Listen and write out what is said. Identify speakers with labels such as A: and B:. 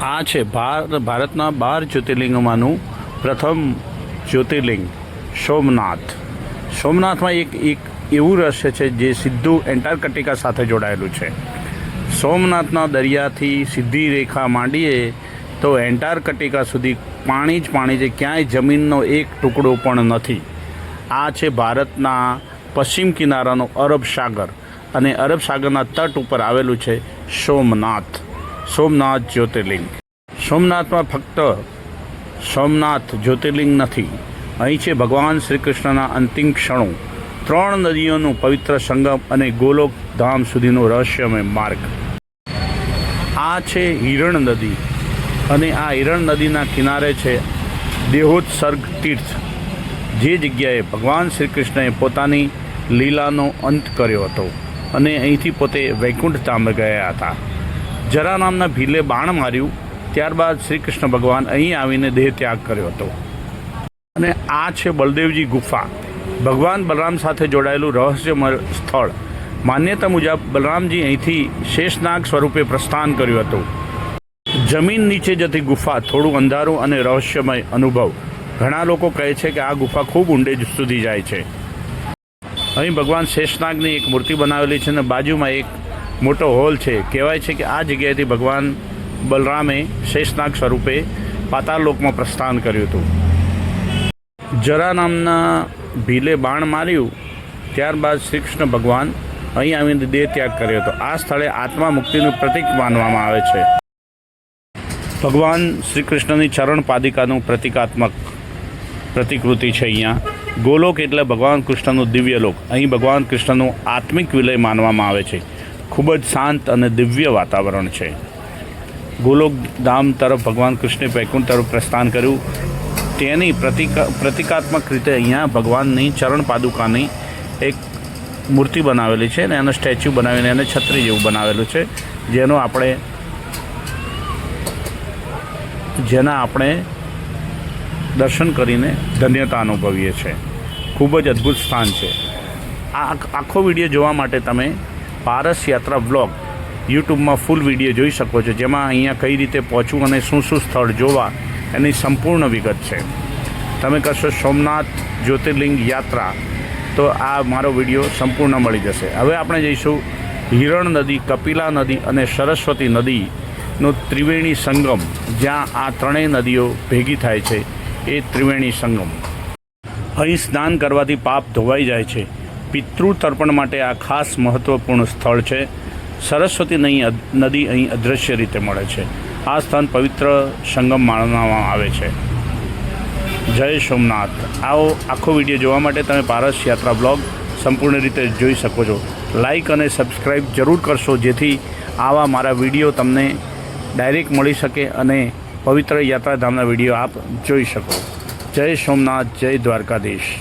A: આ છે ભારતના 12 જ્યોતિર્લિંગોમાંનું પ્રથમ જ્યોતિર્લિંગ સોમનાથ. સોમનાથમાં એક એવું રહસ્ય છે જે સીધું એન્ટાર્કટિકા સાથે જોડાયેલું છે. સોમનાથના દરિયાથી સીધી રેખા માંડીએ તો એન્ટાર્કટિકા સુધી પાણી જ પાણી છે, ક્યાંય જમીનનો એક ટુકડો પણ નથી. આ છે ભારતના પશ્ચિમ કિનારાનો અરબ સાગર, અને અરબ સાગરના તટ ઉપર આવેલું છે સોમનાથ જ્યોતિર્લિંગ. સોમનાથમાં ફક્ત સોમનાથ જ્યોતિર્લિંગ નથી, અહીં છે ભગવાન શ્રી કૃષ્ણના અંતિમ ક્ષણો, 3 નદીઓનું પવિત્ર સંગમ અને ગોલોક ધામ સુધીનો રહસ્યમય માર્ગ. આ છે હિરણ નદી, અને આ હિરણ નદીના કિનારે છે દેહોત્સર્ગ તીર્થ, જે જગ્યાએ ભગવાન શ્રી કૃષ્ણએ પોતાની લીલાનો અંત કર્યો હતો અને અહીંથી પોતે વૈકુંઠ ધામ ગયા હતા. જરા નામના ભીલે બાણ માર્યું, ત્યારબાદ શ્રી કૃષ્ણ ભગવાન અહીં આવીને દેહ ત્યાગ કર્યો હતો. અને આ છે બલદેવજી ગુફા, ભગવાન બલરામ સાથે જોડાયેલું રહસ્યમય સ્થળ. માન્યતા મુજબ બલરામજી અહીંથી શેષનાગ સ્વરૂપે પ્રસ્થાન કર્યું હતું. જમીન નીચે જતી ગુફા, થોડું અંધારું અને રહસ્યમય અનુભવ. ઘણા લોકો કહે છે કે આ ગુફા ખૂબ ઊંડે સુધી જાય છે. અહીં ભગવાન શેષનાગની એક મૂર્તિ બનાવેલી છે અને બાજુમાં એક મોટો હોલ છે. કહેવાય છે કે આ જગ્યાએથી ભગવાન બલરામે શેષનાગ સ્વરૂપે પાતાળલોકમાં પ્રસ્થાન કર્યું હતું. જરા નામના ભીલે બાણ માર્યું, ત્યારબાદ શ્રી કૃષ્ણ ભગવાન અહીં આવીને દેહ ત્યાગ કર્યો હતો. આ સ્થળે આત્મા મુક્તિનું પ્રતીક માનવામાં આવે છે. ભગવાન શ્રી કૃષ્ણની ચરણ પાદિકાનું પ્રતિકાત્મક પ્રતિકૃતિ છે. અહીંયા ગોલોક એટલે ભગવાન કૃષ્ણનું દિવ્ય લોક. અહીં ભગવાન કૃષ્ણનું આત્મિક વિલય માનવામાં આવે છે. ખૂબ જ શાંત અને દિવ્ય વાતાવરણ છે. ગોલોક ધામ તરફ ભગવાન કૃષ્ણે વૈકુંઠ તરફ પ્રસ્થાન કર્યું, તેની પ્રતિકાત્મક રીતે અહીંયા ભગવાનની ચરણ પાદુકાની એક મૂર્તિ બનાવેલી છે, અને એનો સ્ટેચ્યુ બનાવીને એને છત્રી જેવું બનાવેલું છે, જેના આપણે દર્શન કરીને ધન્યતા અનુભવીએ છીએ. ખૂબ જ અદ્ભુત સ્થાન છે. આ આખો વિડીયો જોવા માટે તમે પારસ યાત્રા વ્લોગ યુટ્યુબમાં ફૂલ વિડીયો જોઈ શકો છો, જેમાં અહીંયા કઈ રીતે પહોંચવું અને શું સ્થળ જોવા એની સંપૂર્ણ વિગત છે. તમે કરશો સોમનાથ જ્યોતિર્લિંગ યાત્રા તો આ મારો વિડીયો સંપૂર્ણ મળી જશે. હવે આપણે જઈશું હિરણ નદી, કપિલા નદી અને સરસ્વતી નદીનો ત્રિવેણી સંગમ, જ્યાં આ ત્રણેય નદીઓ ભેગી થાય છે, એ ત્રિવેણી સંગમ. અહીં સ્નાન કરવાથી પાપ ધોવાઈ જાય છે. પિતૃ તર્પણ માટે આ ખાસ મહત્ત્વપૂર્ણ સ્થળ છે. સરસ્વતી નદી અહીં અદૃશ્ય રીતે મળે છે. આ સ્થાન પવિત્ર સંગમ માનવામાં આવે છે. જય સોમનાથ. આખો વિડીયો જોવા માટે તમે પારસ યાત્રા બ્લોગ સંપૂર્ણ રીતે જોઈ શકો છો. લાઈક અને સબસ્ક્રાઈબ જરૂર કરશો, જેથી આવા મારા વિડીયો તમને ડાયરેક્ટ મળી શકે અને પવિત્ર યાત્રાધામના વિડીયો આપ જોઈ શકો. જય સોમનાથ, જય દ્વારકાધીશ.